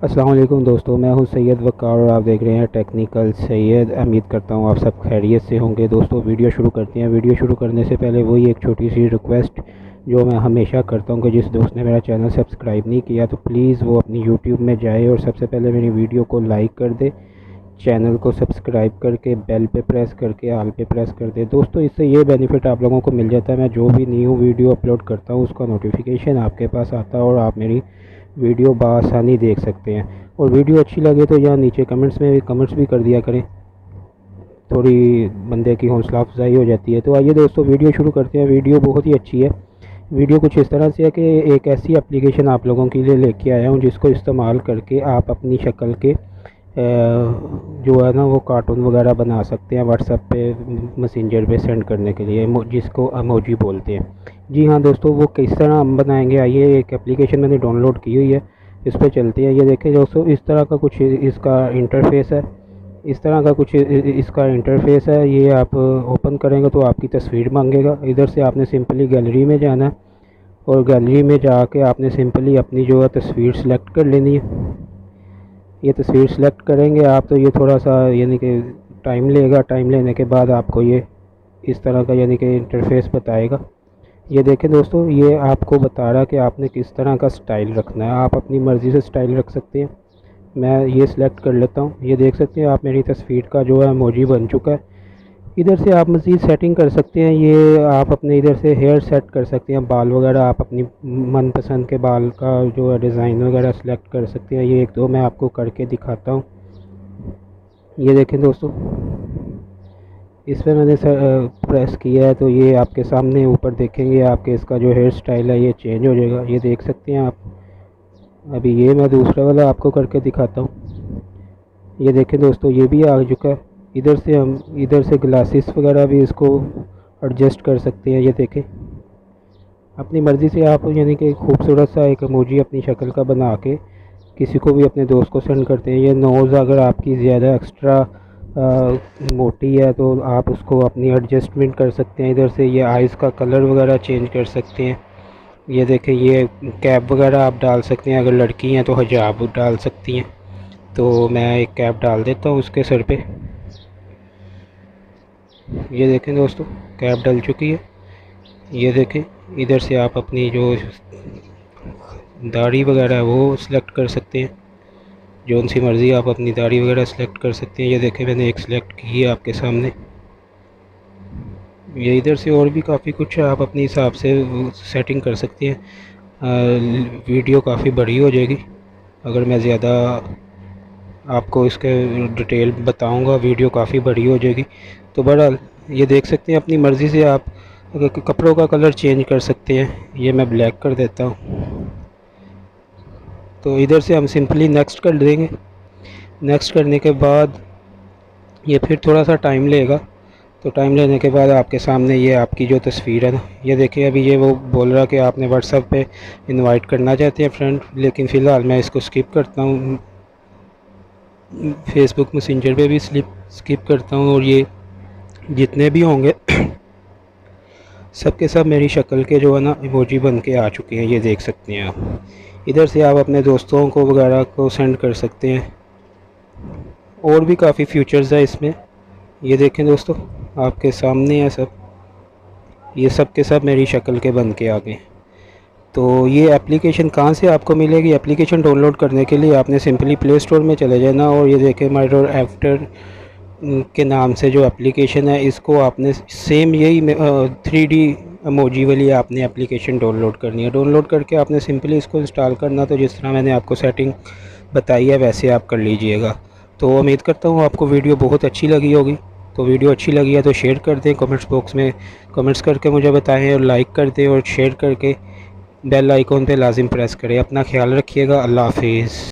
अस्सलाम वालेकुम दोस्तों, मैं हूं सैयद वक़ार और आप देख रहे हैं टेक्निकल सैयद। उम्मीद करता हूं आप सब खैरियत से होंगे। दोस्तों वीडियो शुरू करते हैं। वीडियो शुरू करने से पहले वही एक छोटी सी रिक्वेस्ट जो मैं हमेशा करता हूं कि जिस दोस्त ने मेरा चैनल सब्सक्राइब नहीं किया तो प्लीज़ वो अपनी यूट्यूब में जाए और सबसे पहले मेरी वीडियो को लाइक कर दे, चैनल को सब्सक्राइब करके बेल पे प्रेस करके ऑल पे प्रेस कर दे। दोस्तों इससे ये बेनिफिट आप लोगों को मिल जाता है, मैं जो भी न्यू वीडियो अपलोड करता हूँ उसका नोटिफिकेशन आपके पास आता है और आप मेरी वीडियो बआसानी देख सकते हैं। और वीडियो अच्छी लगे तो यहाँ नीचे कमेंट्स भी कर दिया करें, थोड़ी बंदे की हौसला अफजाई हो जाती है। तो आइए दोस्तों वीडियो शुरू करते हैं। वीडियो बहुत ही अच्छी है। वीडियो कुछ इस तरह से है कि एक ऐसी एप्लीकेशन आप लोगों के लिए लेके आया हूँ जिसको इस्तेमाल करके आप अपनी शक्ल के जो है ना वो कार्टून वगैरह बना सकते हैं व्हाट्सएप पे, मैसेंजर पे सेंड करने के लिए, जिसको इमोजी बोलते हैं। जी हाँ दोस्तों, वो किस तरह हम बनाएंगे, आइए एक एप्लीकेशन मैंने डाउनलोड की हुई है, इस पर चलते हैं। ये देखें दोस्तों, इस तरह का कुछ इसका इंटरफेस है। इस तरह का कुछ इसका इंटरफेस है। ये आप ओपन करेंगे तो आपकी तस्वीर मांगेगा। इधर से आपने सिंपली गैलरी में जाना है और गैलरी में जाके आपने सिंपली अपनी जो है तस्वीर सेलेक्ट कर लेनी है। ये तस्वीर सेलेक्ट करेंगे आप तो ये थोड़ा सा यानी कि टाइम लेगा। टाइम लेने के बाद आपको ये इस तरह का यानी कि इंटरफेस बताएगा। ये देखें दोस्तों, ये आपको बता रहा है कि आपने किस तरह का स्टाइल रखना है। आप अपनी मर्ज़ी से स्टाइल रख सकते हैं। मैं ये सिलेक्ट कर लेता हूँ। ये देख सकते हैं आप, मेरी तस्वीर का जो है इमोजी बन चुका है। इधर से आप मज़ीद सेटिंग कर सकते हैं। ये आप अपने इधर से हेयर सेट कर सकते हैं, बाल वगैरह आप अपनी मनपसंद के बाल का जो है डिज़ाइन वगैरह सेलेक्ट कर सकते हैं। ये एक दो मैं आपको करके दिखाता हूँ। ये देखें दोस्तों, इस पर मैंने प्रेस किया है तो ये आपके सामने ऊपर देखेंगे आपके इसका जो हेयर स्टाइल है ये चेंज हो जाएगा। ये देख सकते हैं आप। अभी ये मैं दूसरा वाला आपको करके दिखाता हूँ। ये देखें दोस्तों, ये भी आ चुका है। इधर से ग्लासेस वगैरह भी इसको एडजस्ट कर सकते हैं। ये देखें, अपनी मर्ज़ी से आप यानी कि खूबसूरत सा एक इमोजी अपनी शक्ल का बना के किसी को भी अपने दोस्त को सेंड करते हैं। ये नोज़ अगर आपकी ज़्यादा एक्स्ट्रा मोटी है तो आप उसको अपनी एडजस्टमेंट कर सकते हैं। इधर से ये आइज़ का कलर वगैरह चेंज कर सकते हैं। ये देखें, ये कैप वगैरह आप डाल सकते हैं। अगर लड़की हैं तो हिजाब डाल सकती हैं। तो मैं एक कैप डाल देता हूँ उसके सर पे। ये देखें दोस्तों, कैप डल चुकी है। ये देखें, इधर से आप अपनी जो दाढ़ी वगैरह है वो सिलेक्ट कर सकते हैं। जो सी मर्ज़ी आप अपनी दाढ़ी वगैरह सेलेक्ट कर सकते हैं। ये देखें, मैंने एक सिलेक्ट की है आपके सामने। ये इधर से और भी काफ़ी कुछ है, आप अपने हिसाब से सेटिंग कर सकते हैं। वीडियो काफ़ी बड़ी हो जाएगी अगर मैं ज़्यादा आपको इसके डिटेल बताऊंगा, वीडियो काफ़ी बड़ी हो जाएगी। तो बहरहाल ये देख सकते हैं, अपनी मर्ज़ी से आप कपड़ों का कलर चेंज कर सकते हैं। ये मैं ब्लैक कर देता हूँ। तो इधर से हम सिंपली नेक्स्ट कर देंगे। नेक्स्ट करने के बाद ये फिर थोड़ा सा टाइम लेगा। तो टाइम लेने के बाद आपके सामने ये आपकी जो तस्वीर है ना, ये देखिए अभी ये वो बोल रहा कि आपने व्हाट्सएप पे इनवाइट करना चाहते हैं फ्रेंड, लेकिन फ़िलहाल मैं इसको स्किप करता हूँ। फेसबुक मैसेंजर पे भी स्किप करता हूँ। और ये जितने भी होंगे सब के सब मेरी शक्ल के जो है ना इमोजी बन के आ चुके हैं। ये देख सकते हैं आप। इधर से आप अपने दोस्तों को वगैरह को सेंड कर सकते हैं। और भी काफ़ी फीचर्स है इसमें। ये देखें दोस्तों, आपके सामने है सब। ये सब के सब मेरी शक्ल के बन के आ गए। तो ये एप्लीकेशन कहाँ से आपको मिलेगी? एप्लीकेशन डाउनलोड करने के लिए आपने सिंपली प्ले स्टोर में चले जाना और ये देखें माइडोर आफ्टर के नाम से जो एप्लीकेशन है, इसको आपने सेम यही 3D इमोजी वाली आपने एप्लीकेशन डाउनलोड करनी है। डाउनलोड करके आपने सिंपली इसको इंस्टॉल करना। तो जिस तरह मैंने आपको सेटिंग बताई है वैसे आप कर लीजिएगा। तो उम्मीद करता हूँ आपको वीडियो बहुत अच्छी लगी होगी। तो वीडियो अच्छी लगी है तो शेयर कर दें, कमेंट्स बॉक्स में कमेंट्स करके मुझे बताएं, और लाइक कर दें और शेयर करके बेल आइकॉन पे लाजिम प्रेस करें। अपना ख्याल रखिएगा। अल्लाह हाफिज़।